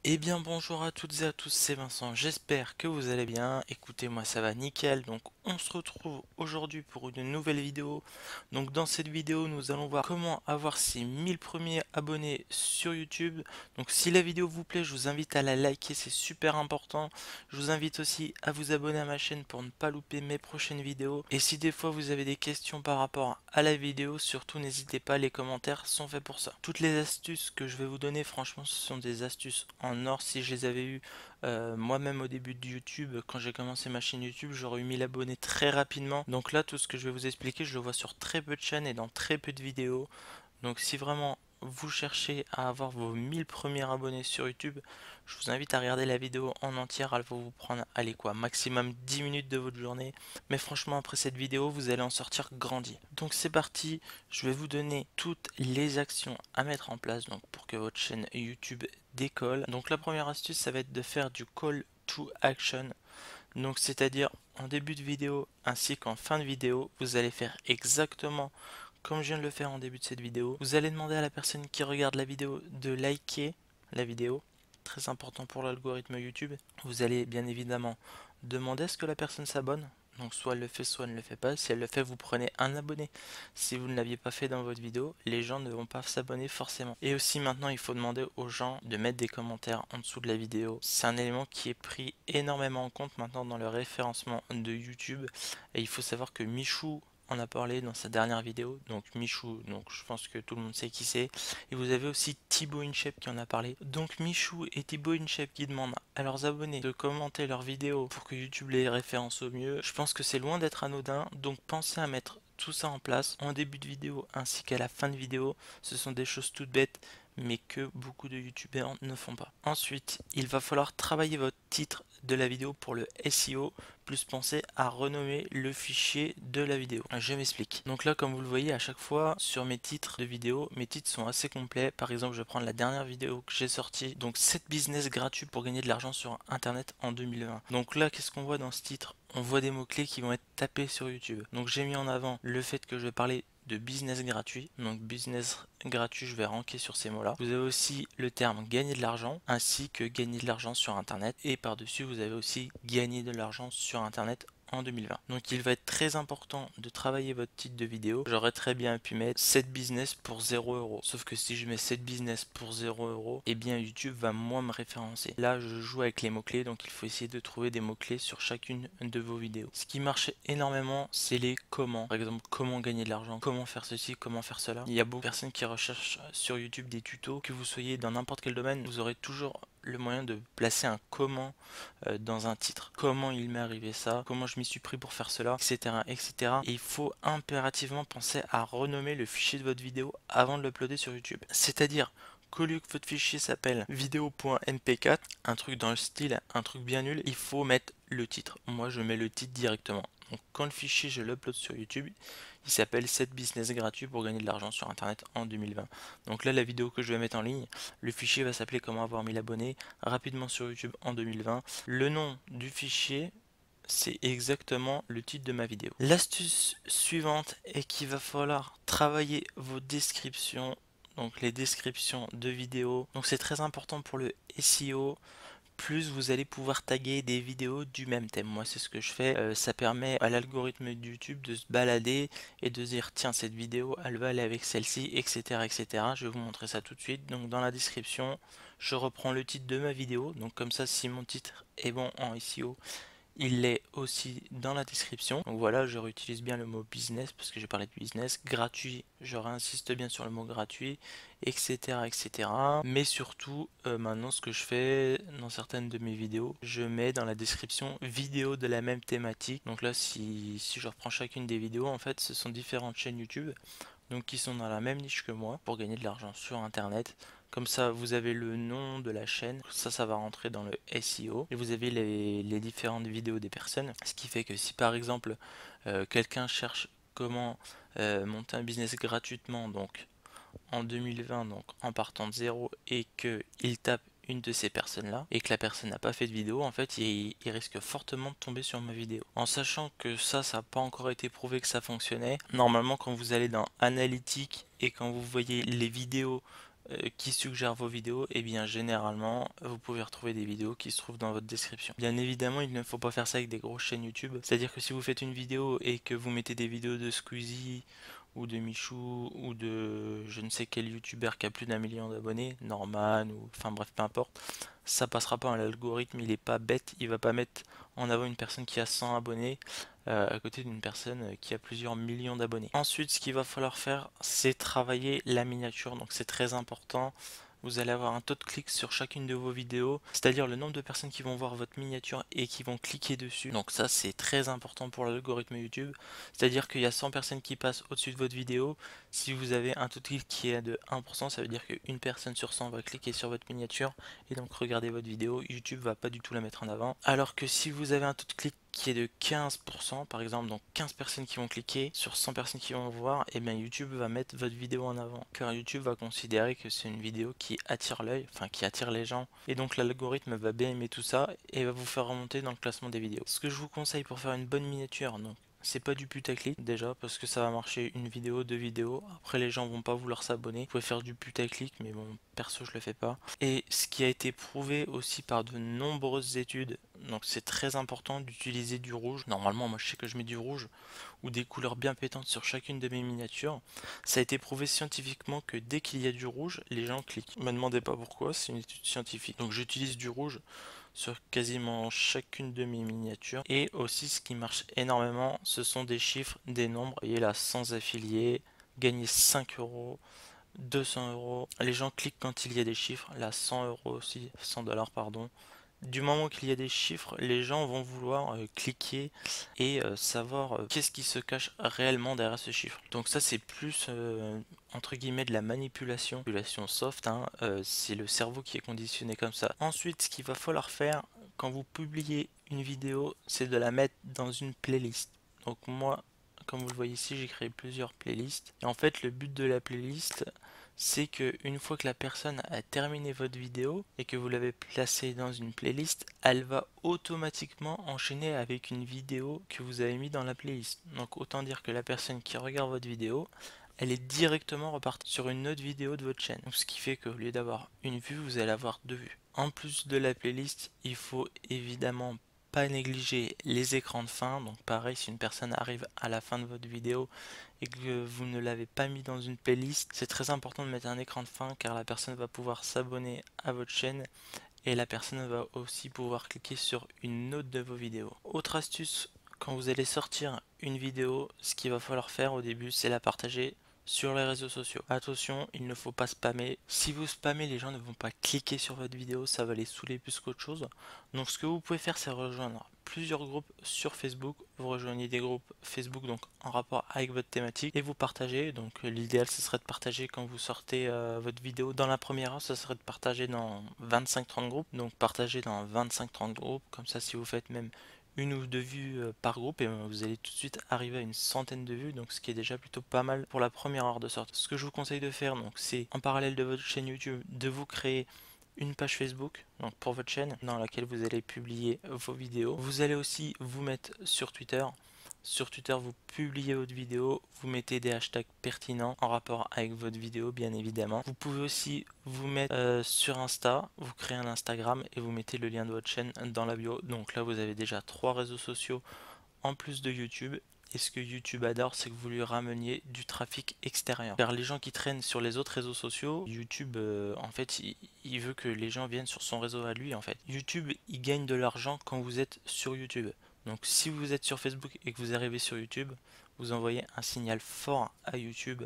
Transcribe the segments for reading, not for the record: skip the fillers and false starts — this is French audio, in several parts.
Eh bien bonjour à toutes et à tous, c'est Vincent, j'espère que vous allez bien. Écoutez, moi ça va nickel, donc on se retrouve aujourd'hui pour une nouvelle vidéo. Donc dans cette vidéo nous allons voir comment avoir ses 1000 premiers abonnés sur YouTube. Donc si la vidéo vous plaît, je vous invite à la liker, c'est super important. Je vous invite aussi à vous abonner à ma chaîne pour ne pas louper mes prochaines vidéos. Et si des fois vous avez des questions par rapport à la vidéo, surtout n'hésitez pas, les commentaires sont faits pour ça. Toutes les astuces que je vais vous donner, franchement ce sont des astuces en or. Si je les avais eues moi-même au début de YouTube, quand j'ai commencé ma chaîne YouTube, j'aurais eu 1000 abonnés très rapidement. Donc là, tout ce que je vais vous expliquer, je le vois sur très peu de chaînes et dans très peu de vidéos. Donc si vraiment vous cherchez à avoir vos 1000 premiers abonnés sur YouTube, je vous invite à regarder la vidéo en entière. Elle va vous prendre, allez quoi, maximum 10 minutes de votre journée. Mais franchement, après cette vidéo, vous allez en sortir grandi. Donc c'est parti, je vais vous donner toutes les actions à mettre en place donc pour que votre chaîne YouTube décolle. Donc la première astuce, ça va être de faire du call to action. Donc c'est-à-dire en début de vidéo ainsi qu'en fin de vidéo, vous allez faire exactement comme je viens de le faire en début de cette vidéo. Vous allez demander à la personne qui regarde la vidéo de liker la vidéo. Très important pour l'algorithme YouTube. Vous allez bien évidemment demander à ce que la personne s'abonne. Donc soit elle le fait, soit elle ne le fait pas. Si elle le fait, vous prenez un abonné. Si vous ne l'aviez pas fait dans votre vidéo, les gens ne vont pas s'abonner forcément. Et aussi maintenant, il faut demander aux gens de mettre des commentaires en dessous de la vidéo. C'est un élément qui est pris énormément en compte maintenant dans le référencement de YouTube. Et il faut savoir que Michou en a parlé dans sa dernière vidéo, donc Michou, donc je pense que tout le monde sait qui c'est. Et vous avez aussi Thibaut InShape qui en a parlé. Donc Michou et Thibaut InShape qui demandent à leurs abonnés de commenter leurs vidéos pour que YouTube les référence au mieux. Je pense que c'est loin d'être anodin, donc pensez à mettre tout ça en place en début de vidéo ainsi qu'à la fin de vidéo. Ce sont des choses toutes bêtes mais que beaucoup de youtubeurs ne font pas. Ensuite, il va falloir travailler votre titre de la vidéo pour le SEO, plus penser à renommer le fichier de la vidéo. Je m'explique. Donc là, comme vous le voyez, à chaque fois sur mes titres de vidéo, mes titres sont assez complets. Par exemple, je vais prendre la dernière vidéo que j'ai sortie, donc 7 business gratuits pour gagner de l'argent sur internet en 2020. Donc là, qu'est-ce qu'on voit dans ce titre? On voit des mots-clés qui vont être tapés sur YouTube. Donc j'ai mis en avant le fait que je vais parler de business gratuit. Donc business gratuit, je vais ranker sur ces mots-là. Vous avez aussi le terme gagner de l'argent ainsi que gagner de l'argent sur internet. Et par-dessus, vous avez aussi gagner de l'argent sur internet en 2020. Donc il va être très important de travailler votre titre de vidéo. J'aurais très bien pu mettre 7 business pour 0 €. Sauf que si je mets 7 business pour 0 €, eh bien YouTube va moins me référencer. Là je joue avec les mots-clés, donc il faut essayer de trouver des mots-clés sur chacune de vos vidéos. Ce qui marche énormément, c'est les comment. Par exemple, comment gagner de l'argent, comment faire ceci, comment faire cela. Il y a beaucoup de personnes qui recherchent sur YouTube des tutos. Que vous soyez dans n'importe quel domaine, vous aurez toujours le moyen de placer un comment dans un titre. Comment il m'est arrivé ça, comment je m'y suis pris pour faire cela, etc. etc. Et il faut impérativement penser à renommer le fichier de votre vidéo avant de l'uploader sur YouTube. C'est-à-dire qu'au lieu que votre fichier s'appelle vidéo.mp4, un truc dans le style, un truc bien nul, il faut mettre le titre. Moi je mets le titre directement. Donc quand le fichier je l'upload sur YouTube, il s'appelle 7 business gratuits pour gagner de l'argent sur internet en 2020. Donc là la vidéo que je vais mettre en ligne, le fichier va s'appeler comment avoir 1000 abonnés rapidement sur YouTube en 2020. Le nom du fichier, c'est exactement le titre de ma vidéo. L'astuce suivante est qu'il va falloir travailler vos descriptions, donc les descriptions de vidéos. Donc c'est très important pour le SEO. Plus vous allez pouvoir taguer des vidéos du même thème. Moi c'est ce que je fais. Ça permet à l'algorithme de YouTube de se balader et de dire tiens cette vidéo elle va aller avec celle-ci, etc., etc. Je vais vous montrer ça tout de suite. Donc dans la description je reprends le titre de ma vidéo. Donc comme ça si mon titre est bon en SEO, il est aussi dans la description. Donc voilà, je réutilise bien le mot business parce que j'ai parlé de business. Gratuit, je réinsiste bien sur le mot gratuit, etc. etc. Mais surtout, maintenant ce que je fais dans certaines de mes vidéos, je mets dans la description vidéo de la même thématique. Donc là, si je reprends chacune des vidéos, en fait, ce sont différentes chaînes YouTube donc qui sont dans la même niche que moi pour gagner de l'argent sur internet. Comme ça, vous avez le nom de la chaîne, ça va rentrer dans le SEO et vous avez les différentes vidéos des personnes. Ce qui fait que si par exemple quelqu'un cherche comment monter un business gratuitement, donc en 2020, donc en partant de zéro, et qu'il tape une de ces personnes là et que la personne n'a pas fait de vidéo, en fait il risque fortement de tomber sur ma vidéo. En sachant que ça n'a pas encore été prouvé que ça fonctionnait, normalement quand vous allez dans analytique et quand vous voyez les vidéos qui suggère vos vidéos, et bien généralement vous pouvez retrouver des vidéos qui se trouvent dans votre description. Bien évidemment, il ne faut pas faire ça avec des grosses chaînes YouTube, c'est-à-dire que si vous faites une vidéo et que vous mettez des vidéos de Squeezie ou de Michou ou de je ne sais quel youtubeur qui a plus d'1 million d'abonnés, Norman ou enfin bref peu importe, ça passera pas. L'algorithme il est pas bête, il va pas mettre en avant une personne qui a 100 abonnés à côté d'une personne qui a plusieurs millions d'abonnés. Ensuite, ce qu'il va falloir faire, c'est travailler la miniature, donc c'est très important. Vous allez avoir un taux de clic sur chacune de vos vidéos, c'est-à-dire le nombre de personnes qui vont voir votre miniature et qui vont cliquer dessus. Donc ça, c'est très important pour l'algorithme YouTube. C'est-à-dire qu'il y a 100 personnes qui passent au-dessus de votre vidéo. Si vous avez un taux de clic qui est de 1%, ça veut dire qu'une personne sur 100 va cliquer sur votre miniature et donc regarder votre vidéo. YouTube va pas du tout la mettre en avant. Alors que si vous avez un taux de clic qui est de 15% par exemple, donc 15 personnes qui vont cliquer sur 100 personnes qui vont voir, et bien YouTube va mettre votre vidéo en avant, car YouTube va considérer que c'est une vidéo qui attire l'œil, enfin qui attire les gens, et donc l'algorithme va bien aimer tout ça et va vous faire remonter dans le classement des vidéos. Ce que je vous conseille pour faire une bonne miniature, donc c'est pas du putaclic déjà, parce que ça va marcher une vidéo, deux vidéos, après les gens vont pas vouloir s'abonner. Vous pouvez faire du putaclic, mais bon, perso je le fais pas. Et ce qui a été prouvé aussi par de nombreuses études, donc c'est très important d'utiliser du rouge. Normalement moi je sais que je mets du rouge ou des couleurs bien pétantes sur chacune de mes miniatures. Ça a été prouvé scientifiquement que dès qu'il y a du rouge, les gens cliquent. Ne me demandez pas pourquoi, c'est une étude scientifique. Donc j'utilise du rouge sur quasiment chacune de mes miniatures. Et aussi ce qui marche énormément, ce sont des chiffres, des nombres. Vous voyez là, sans affiliés, gagner 5 euros, 200 euros. Les gens cliquent quand il y a des chiffres. Là, 100 euros aussi, 100 dollars pardon. Du moment qu'il y a des chiffres, les gens vont vouloir cliquer et savoir qu'est-ce qui se cache réellement derrière ce chiffre. Donc ça c'est plus entre guillemets de la manipulation soft, hein, c'est le cerveau qui est conditionné comme ça. Ensuite, ce qu'il va falloir faire quand vous publiez une vidéo, c'est de la mettre dans une playlist. Donc moi, comme vous le voyez ici, j'ai créé plusieurs playlists. Et en fait, le but de la playlist, c'est que une fois que la personne a terminé votre vidéo et que vous l'avez placée dans une playlist, elle va automatiquement enchaîner avec une vidéo que vous avez mis dans la playlist. Donc autant dire que la personne qui regarde votre vidéo, elle est directement repartie sur une autre vidéo de votre chaîne. Donc ce qui fait qu'au lieu d'avoir une vue, vous allez avoir deux vues. En plus de la playlist, il faut évidemment pas négliger les écrans de fin. Donc pareil, si une personne arrive à la fin de votre vidéo et que vous ne l'avez pas mis dans une playlist, c'est très important de mettre un écran de fin, car la personne va pouvoir s'abonner à votre chaîne et la personne va aussi pouvoir cliquer sur une autre de vos vidéos. Autre astuce, quand vous allez sortir une vidéo, ce qu'il va falloir faire au début, c'est la partager sur les réseaux sociaux. Attention, il ne faut pas spammer. Si vous spammez, les gens ne vont pas cliquer sur votre vidéo, ça va les saouler plus qu'autre chose. Donc ce que vous pouvez faire, c'est rejoindre plusieurs groupes sur Facebook. Vous rejoignez des groupes Facebook donc en rapport avec votre thématique et vous partagez. Donc l'idéal, ce serait de partager quand vous sortez votre vidéo. Dans la première heure, ce serait de partager dans 25-30 groupes. Donc partager dans 25-30 groupes. Comme ça, si vous faites même une ou deux vues par groupe, et vous allez tout de suite arriver à une centaine de vues, donc ce qui est déjà plutôt pas mal pour la première heure de sortie. Ce que je vous conseille de faire, donc c'est en parallèle de votre chaîne YouTube, de vous créer une page Facebook donc pour votre chaîne dans laquelle vous allez publier vos vidéos. Vous allez aussi vous mettre sur Twitter. Sur Twitter, vous publiez votre vidéo, vous mettez des hashtags pertinents en rapport avec votre vidéo, bien évidemment. Vous pouvez aussi vous mettre sur Insta, vous créez un Instagram et vous mettez le lien de votre chaîne dans la bio. Donc là, vous avez déjà 3 réseaux sociaux en plus de YouTube. Et ce que YouTube adore, c'est que vous lui rameniez du trafic extérieur. Car les gens qui traînent sur les autres réseaux sociaux, YouTube, en fait, il veut que les gens viennent sur son réseau à lui, en fait. YouTube, il gagne de l'argent quand vous êtes sur YouTube. Donc si vous êtes sur Facebook et que vous arrivez sur YouTube, vous envoyez un signal fort à YouTube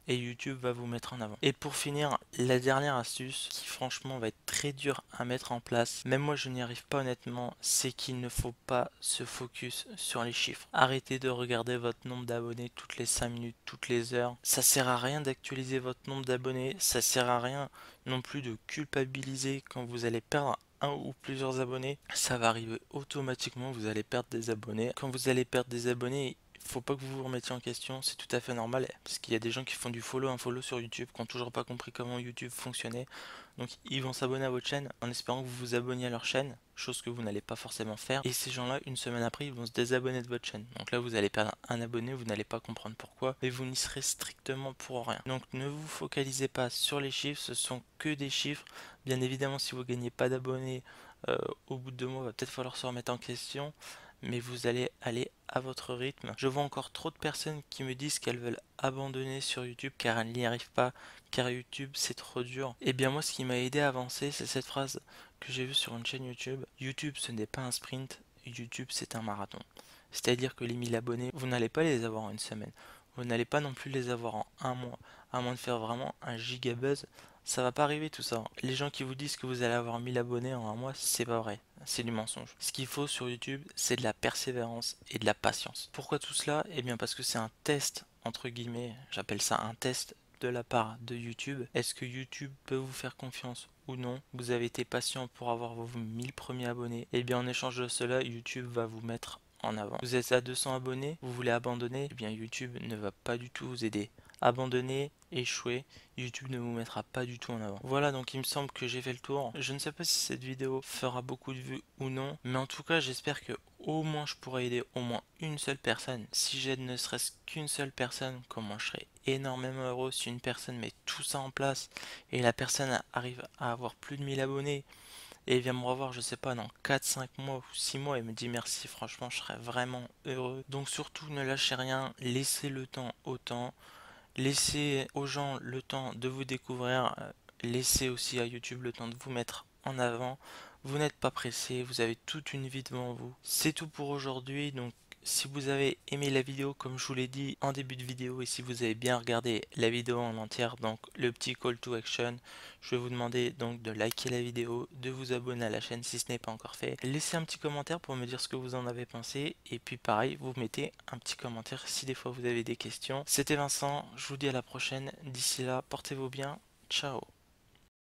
et YouTube va vous mettre en avant. Et pour finir, la dernière astuce qui franchement va être très dure à mettre en place, même moi je n'y arrive pas honnêtement, c'est qu'il ne faut pas se focus sur les chiffres. Arrêtez de regarder votre nombre d'abonnés toutes les 5 minutes, toutes les heures. Ça sert à rien d'actualiser votre nombre d'abonnés, ça sert à rien non plus de culpabiliser quand vous allez perdre un ou plusieurs abonnés. Ça va arriver automatiquement, vous allez perdre des abonnés. Quand vous allez perdre des abonnés, faut pas que vous vous remettiez en question, c'est tout à fait normal, parce qu'il y a des gens qui font du follow, un follow sur YouTube, qui n'ont toujours pas compris comment YouTube fonctionnait. Donc ils vont s'abonner à votre chaîne en espérant que vous vous abonniez à leur chaîne, chose que vous n'allez pas forcément faire. Et ces gens-là, une semaine après, ils vont se désabonner de votre chaîne. Donc là, vous allez perdre un abonné, vous n'allez pas comprendre pourquoi, mais vous n'y serez strictement pour rien. Donc ne vous focalisez pas sur les chiffres, ce sont que des chiffres. Bien évidemment, si vous gagnez pas d'abonnés, au bout de 2 mois, il va peut-être falloir se remettre en question, mais vous allez aller à votre rythme. Je vois encore trop de personnes qui me disent qu'elles veulent abandonner sur YouTube car elles n'y arrivent pas, car YouTube c'est trop dur. Et bien moi, ce qui m'a aidé à avancer, c'est cette phrase que j'ai vue sur une chaîne YouTube. YouTube, ce n'est pas un sprint, YouTube c'est un marathon. C'est-à-dire que les 1000 abonnés, vous n'allez pas les avoir en une semaine. Vous n'allez pas non plus les avoir en un mois, à moins de faire vraiment un giga buzz. Ça va pas arriver tout ça. Les gens qui vous disent que vous allez avoir 1000 abonnés en un mois, c'est pas vrai. C'est du mensonge. Ce qu'il faut sur YouTube, c'est de la persévérance et de la patience. Pourquoi tout cela? Eh bien parce que c'est un test, entre guillemets, j'appelle ça un test de la part de YouTube. Est-ce que YouTube peut vous faire confiance ou non? Vous avez été patient pour avoir vos 1000 premiers abonnés. Eh bien en échange de cela, YouTube va vous mettre en avant. Vous êtes à 200 abonnés, vous voulez abandonner? Eh bien YouTube ne va pas du tout vous aider. Abandonner, échouer, YouTube ne vous mettra pas du tout en avant. Voilà, donc il me semble que j'ai fait le tour. Je ne sais pas si cette vidéo fera beaucoup de vues ou non, mais en tout cas j'espère que au moins je pourrai aider au moins une seule personne. Si j'aide ne serait-ce qu'une seule personne, comment je serai énormément heureux si une personne met tout ça en place et la personne arrive à avoir plus de 1000 abonnés et vient me revoir, je sais pas, dans 4, 5 mois ou 6 mois et me dit merci, franchement je serais vraiment heureux. Donc surtout ne lâchez rien, laissez le temps au temps. Laissez aux gens le temps de vous découvrir, laissez aussi à YouTube le temps de vous mettre en avant. Vous n'êtes pas pressé, vous avez toute une vie devant vous. C'est tout pour aujourd'hui, donc si vous avez aimé la vidéo comme je vous l'ai dit en début de vidéo et si vous avez bien regardé la vidéo en entière, donc le petit call to action, je vais vous demander donc de liker la vidéo, de vous abonner à la chaîne si ce n'est pas encore fait. Laissez un petit commentaire pour me dire ce que vous en avez pensé et puis pareil, vous mettez un petit commentaire si des fois vous avez des questions. C'était Vincent, je vous dis à la prochaine, d'ici là, portez-vous bien, ciao.